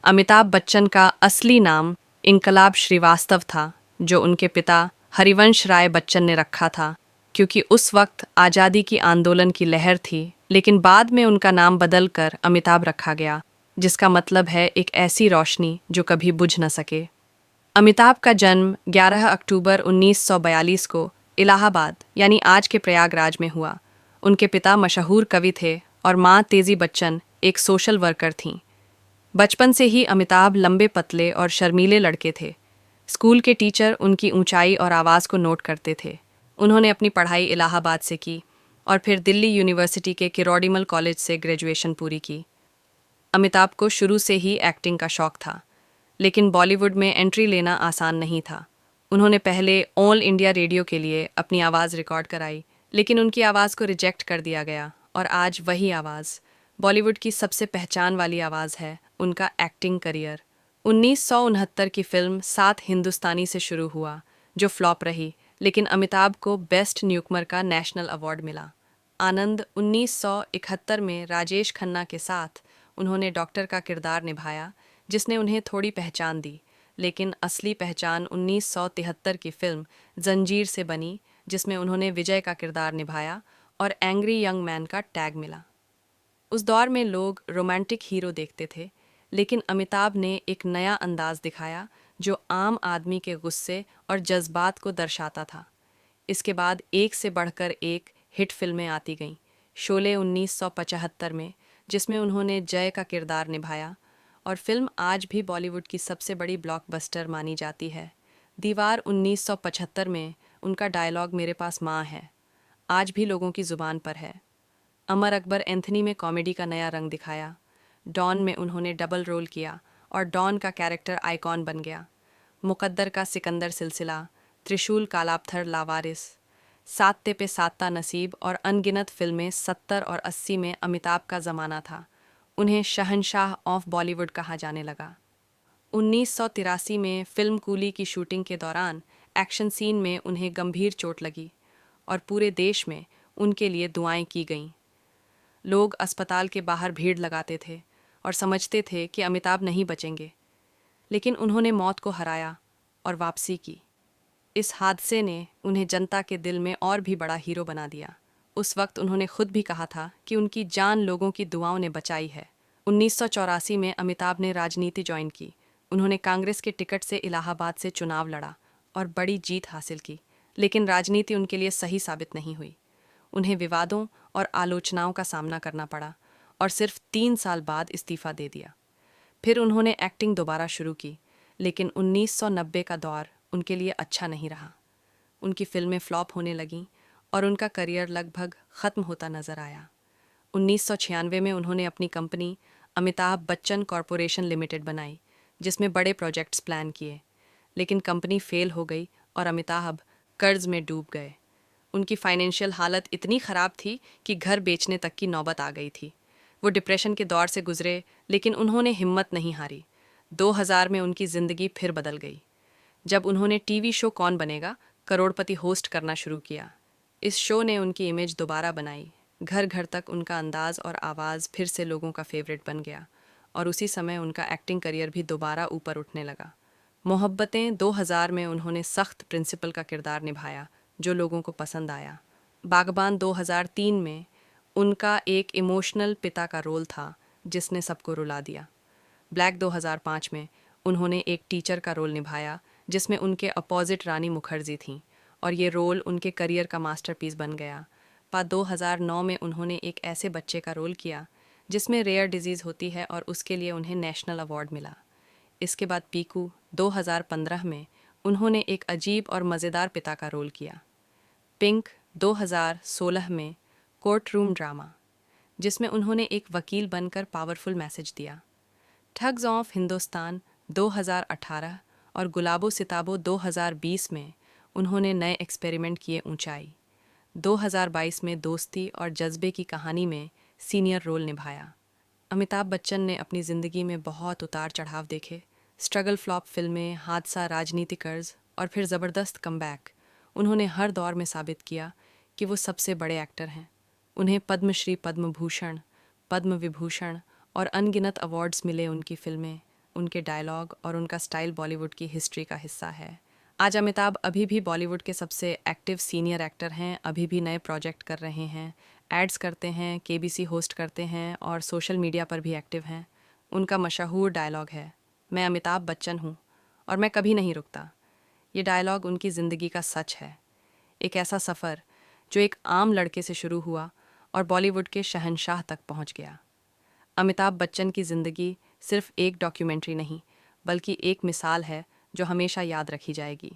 अमिताभ बच्चन का असली नाम इनकलाब श्रीवास्तव था, जो उनके पिता हरिवंश राय बच्चन ने रखा था, क्योंकि उस वक्त आज़ादी की आंदोलन की लहर थी। लेकिन बाद में उनका नाम बदलकर अमिताभ रखा गया, जिसका मतलब है एक ऐसी रोशनी जो कभी बुझ न सके। अमिताभ का जन्म 11 अक्टूबर 1942 को इलाहाबाद यानी आज के प्रयागराज में हुआ। उनके पिता मशहूर कवि थे और माँ तेजी बच्चन एक सोशल वर्कर थीं। बचपन से ही अमिताभ लंबे पतले और शर्मीले लड़के थे। स्कूल के टीचर उनकी ऊंचाई और आवाज़ को नोट करते थे। उन्होंने अपनी पढ़ाई इलाहाबाद से की और फिर दिल्ली यूनिवर्सिटी के किरोड़ीमल कॉलेज से ग्रेजुएशन पूरी की। अमिताभ को शुरू से ही एक्टिंग का शौक था, लेकिन बॉलीवुड में एंट्री लेना आसान नहीं था। उन्होंने पहले ऑल इंडिया रेडियो के लिए अपनी आवाज़ रिकॉर्ड कराई, लेकिन उनकी आवाज़ को रिजेक्ट कर दिया गया और आज वही आवाज़ बॉलीवुड की सबसे पहचान वाली आवाज़ है। उनका एक्टिंग करियर 1969 की फिल्म सात हिंदुस्तानी से शुरू हुआ, जो फ्लॉप रही, लेकिन अमिताभ को बेस्ट न्यूकमर का नेशनल अवार्ड मिला। आनंद 1971 में राजेश खन्ना के साथ उन्होंने डॉक्टर का किरदार निभाया, जिसने उन्हें थोड़ी पहचान दी, लेकिन असली पहचान 1973 की फिल्म जंजीर से बनी, जिसमें उन्होंने विजय का किरदार निभाया और एंग्री यंग मैन का टैग मिला। उस दौर में लोग रोमांटिक हीरो देखते थे, लेकिन अमिताभ ने एक नया अंदाज दिखाया जो आम आदमी के गुस्से और जज्बात को दर्शाता था। इसके बाद एक से बढ़कर एक हिट फिल्में आती गईं। शोले 1975 में, जिसमें उन्होंने जय का किरदार निभाया, और फिल्म आज भी बॉलीवुड की सबसे बड़ी ब्लॉकबस्टर मानी जाती है। दीवार 1975 में उनका डायलॉग मेरे पास माँ है आज भी लोगों की ज़ुबान पर है। अमर अकबर एंथनी में कॉमेडी का नया रंग दिखाया। डॉन में उन्होंने डबल रोल किया और डॉन का कैरेक्टर आइकॉन बन गया। मुकद्दर का सिकंदर सिलसिला, त्रिशूल कालापथर लावारिस, सात्ते पे सात्ता नसीब और अनगिनत फिल्में 70 और 80 में अमिताभ का ज़माना था। उन्हें शहंशाह ऑफ बॉलीवुड कहा जाने लगा। 1983 में फिल्म कूली की शूटिंग के दौरान एक्शन सीन में उन्हें गंभीर चोट लगी और पूरे देश में उनके लिए दुआएं की गईं। लोग अस्पताल के बाहर भीड़ लगाते थे और समझते थे कि अमिताभ नहीं बचेंगे, लेकिन उन्होंने मौत को हराया और वापसी की। इस हादसे ने उन्हें जनता के दिल में और भी बड़ा हीरो बना दिया। उस वक्त उन्होंने खुद भी कहा था कि उनकी जान लोगों की दुआओं ने बचाई है। 1984 में अमिताभ ने राजनीति ज्वाइन की। उन्होंने कांग्रेस के टिकट से इलाहाबाद से चुनाव लड़ा और बड़ी जीत हासिल की, लेकिन राजनीति उनके लिए सही साबित नहीं हुई। उन्हें विवादों और आलोचनाओं का सामना करना पड़ा और सिर्फ 3 साल बाद इस्तीफा दे दिया। फिर उन्होंने एक्टिंग दोबारा शुरू की, लेकिन 1990 का दौर उनके लिए अच्छा नहीं रहा। उनकी फिल्में फ्लॉप होने लगीं और उनका करियर लगभग ख़त्म होता नजर आया। 1996 में उन्होंने अपनी company Amitabh Bachchan corporation limited बनाई, जिसमें बड़े प्रोजेक्ट्स प्लान किए, लेकिन कंपनी फेल हो गई और अमिताभ कर्ज में डूब गए। उनकी फाइनेंशियल हालत इतनी ख़राब थी कि घर बेचने तक की नौबत आ गई थी। वो डिप्रेशन के दौर से गुजरे, लेकिन उन्होंने हिम्मत नहीं हारी। 2000 में उनकी ज़िंदगी फिर बदल गई, जब उन्होंने टीवी शो कौन बनेगा करोड़पति होस्ट करना शुरू किया। इस शो ने उनकी इमेज दोबारा बनाई। घर घर तक उनका अंदाज़ और आवाज़ फिर से लोगों का फेवरेट बन गया, और उसी समय उनका एक्टिंग करियर भी दोबारा ऊपर उठने लगा। मोहब्बतें 2000 में उन्होंने सख्त प्रिंसिपल का किरदार निभाया, जो लोगों को पसंद आया। बागबान 2003 में उनका एक इमोशनल पिता का रोल था, जिसने सबको रुला दिया। ब्लैक 2005 में उन्होंने एक टीचर का रोल निभाया, जिसमें उनके अपोजिट रानी मुखर्जी थीं, और ये रोल उनके करियर का मास्टरपीस बन गया। 2009 में उन्होंने एक ऐसे बच्चे का रोल किया जिसमें रेयर डिजीज़ होती है, और उसके लिए उन्हें नेशनल अवार्ड मिला। इसके बाद पीकू 2015 में उन्होंने एक अजीब और मज़ेदार पिता का रोल किया। पिंक 2016 में कोर्ट रूम ड्रामा, जिसमें उन्होंने एक वकील बनकर पावरफुल मैसेज दिया। ठग्स ऑफ हिंदुस्तान 2018 और गुलाबो सिताबो 2020 में उन्होंने नए एक्सपेरिमेंट किए ऊंचाई। 2022 में दोस्ती और जज्बे की कहानी में सीनियर रोल निभाया। अमिताभ बच्चन ने अपनी ज़िंदगी में बहुत उतार चढ़ाव देखे। स्ट्रगल, फ्लॉप फिल्में, हादसा, राजनीति, कर्ज और फिर ज़बरदस्त कमबैक। उन्होंने हर दौर में साबित किया कि वो सबसे बड़े एक्टर हैं। उन्हें पद्मश्री, पद्म भूषण, पद्म विभूषण और अनगिनत अवार्ड्स मिले। उनकी फिल्में उनके डायलॉग और उनका स्टाइल बॉलीवुड की हिस्ट्री का हिस्सा है। आज अमिताभ अभी भी बॉलीवुड के सबसे एक्टिव सीनियर एक्टर हैं, अभी भी नए प्रोजेक्ट कर रहे हैं, एड्स करते हैं, केबीसी होस्ट करते हैं और सोशल मीडिया पर भी एक्टिव हैं। उनका मशहूर डायलॉग है, मैं अमिताभ बच्चन हूँ और मैं कभी नहीं रुकता। ये डायलॉग उनकी ज़िंदगी का सच है, एक ऐसा सफ़र जो एक आम लड़के से शुरू हुआ और बॉलीवुड के शहंशाह तक पहुँच गया। अमिताभ बच्चन की ज़िंदगी सिर्फ एक डॉक्यूमेंट्री नहीं, बल्कि एक मिसाल है जो हमेशा याद रखी जाएगी।